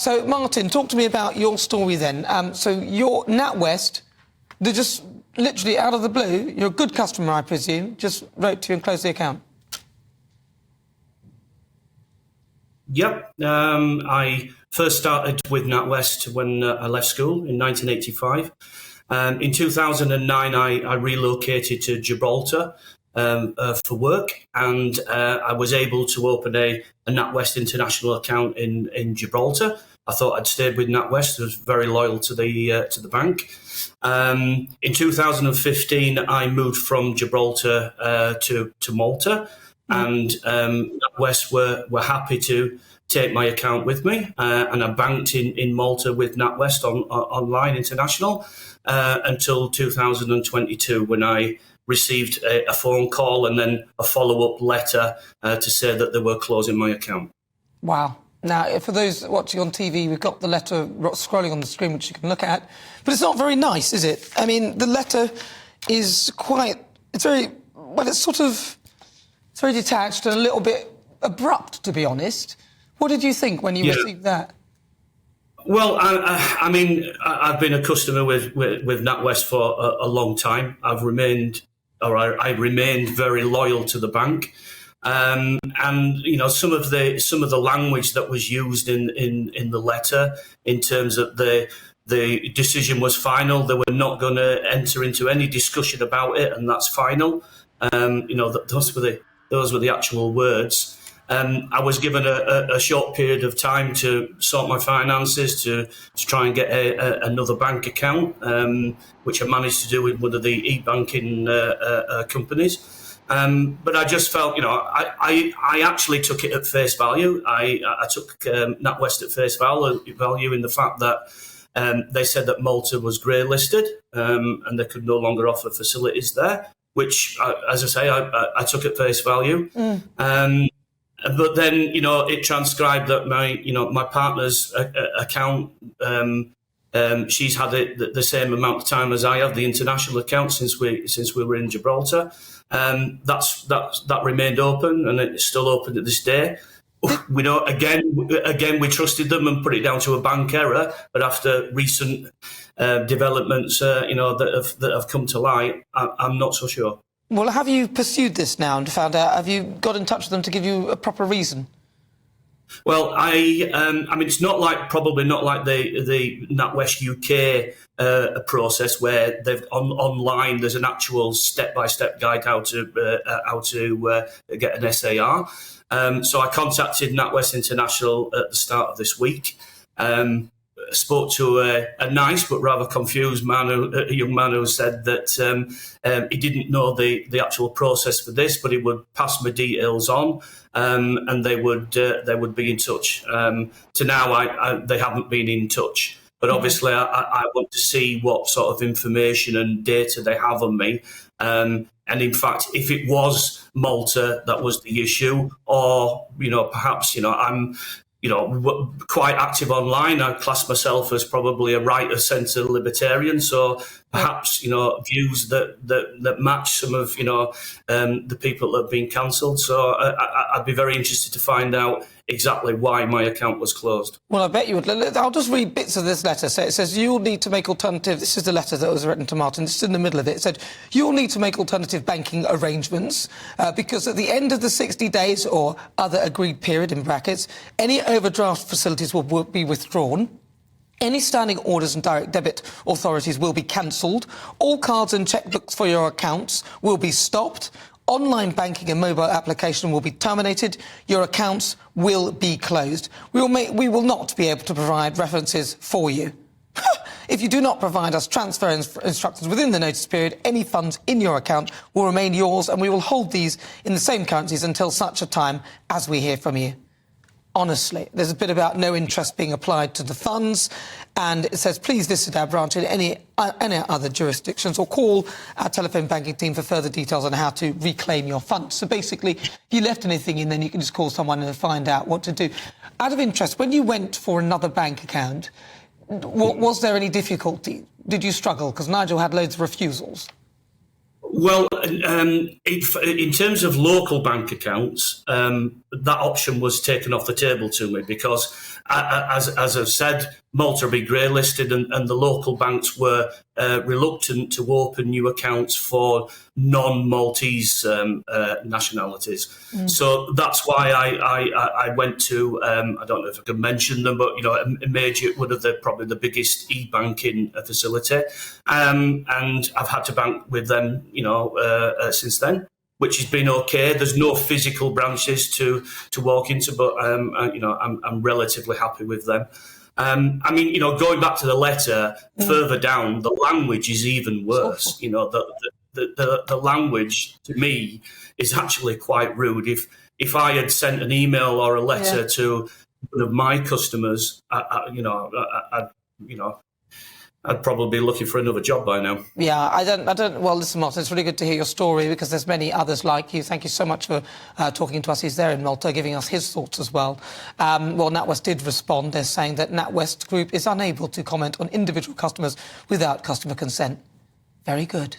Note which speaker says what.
Speaker 1: So, Martin, talk to me about your story then. So your NatWest, they just literally out of the blue, you're a good customer, I presume, just wrote to you and closed the account.
Speaker 2: Yep. I first started with NatWest when I left school in 1985. In 2009, I relocated to Gibraltar for work, and I was able to open a NatWest international account in Gibraltar. I thought I'd stayed with NatWest. I was very loyal to the bank. In 2015, I moved from Gibraltar to Malta, and NatWest were happy to take my account with me, and I banked in Malta with NatWest online international until 2022, when I received a phone call and then a follow-up letter to say that they were closing my account.
Speaker 1: Wow. Now, for those watching on TV, we've got the letter scrolling on the screen, which you can look at. But it's not very nice, is it? I mean, the letter is it's very detached and a little bit abrupt, to be honest. What did you think when you received that?
Speaker 2: Well, I mean, I've been a customer with NatWest for a long time. I remained very loyal to the bank. And you know, some of the language that was used in the letter, in terms of the decision was final. They were not going to enter into any discussion about it, and that's final. You know, those were the actual words. I was given a short period of time to sort my finances, to try and get another bank account, which I managed to do with one of the e-banking companies. But I just felt, you know, I actually took it at face value. I took NatWest at face value in the fact that they said that Malta was grey listed, and they could no longer offer facilities there, which, as I say, I took at face value. But then, you know, it transcribed that my partner's account, she's had it the same amount of time as I have, the international account, since we were in Gibraltar. That remained open, and it's still open to this day. We know, again, we trusted them and put it down to a bank error. But after recent developments, you know, that have come to light, I'm not so sure.
Speaker 1: Well, have you pursued this now and found out? Have you got in touch with them to give you a proper reason?
Speaker 2: Well, I mean, it's probably not like the NatWest UK process, where they've online. There's an actual step-by-step guide how to get an SAR. So I contacted NatWest International at the start of this week. Spoke to a nice but rather confused a young man who said that he didn't know the actual process for this, but he would pass my details on, and they would be in touch. To now, they haven't been in touch. But obviously, I want to see what sort of information and data they have on me. And in fact, if it was Malta that was the issue, or, you know, perhaps, you know, I'm, you know, quite active online. I class myself as probably a right of centre libertarian. So perhaps, you know, views that match some of, you know, the people that have been cancelled. So I'd be very interested to find out exactly why my account was closed. Well,
Speaker 1: I bet you would. I'll just read bits of this letter. So it says, you'll need to make alternative... This is the letter that was written to Martin. This is in the middle of it. It said, you'll need to make alternative banking arrangements because at the end of the 60 days or other agreed period, in brackets, any overdraft facilities will be withdrawn. Any standing orders and direct debit authorities will be cancelled. All cards and checkbooks for your accounts will be stopped. Online banking and mobile application will be terminated. Your accounts will be closed. We will not be able to provide references for you. If you do not provide us transfer instructions within the notice period, any funds in your account will remain yours, and we will hold these in the same currencies until such a time as we hear from you. Honestly, there's a bit about no interest being applied to the funds, and it says, please visit our branch in any other jurisdictions or call our telephone banking team for further details on how to reclaim your funds. So basically, if you left anything in, then you can just call someone and find out what to do. Out of interest, when you went for another bank account, was there any difficulty? Did you struggle? Because Nigel had loads of refusals.
Speaker 2: Well, in terms of local bank accounts, that option was taken off the table to me, because as I've said, Malta will be grey-listed, and the local banks were reluctant to open new accounts for non-Maltese nationalities. So that's why I went to, I don't know if I can mention them, but a major, one of probably the biggest e-banking facility, and I've had to bank with them, since then, which has been okay. There's no physical branches to walk into, but I'm relatively happy with them. Going back to the letter, further down, the language is even worse. The language to me is actually quite rude. If I had sent an email or a letter to one of my customers, I'd probably be looking for another job by now.
Speaker 1: Yeah, I don't. Well, listen, Martin, it's really good to hear your story, because there's many others like you. Thank you so much for talking to us. He's there in Malta, giving us his thoughts as well. NatWest did respond. They're saying that NatWest Group is unable to comment on individual customers without customer consent. Very good.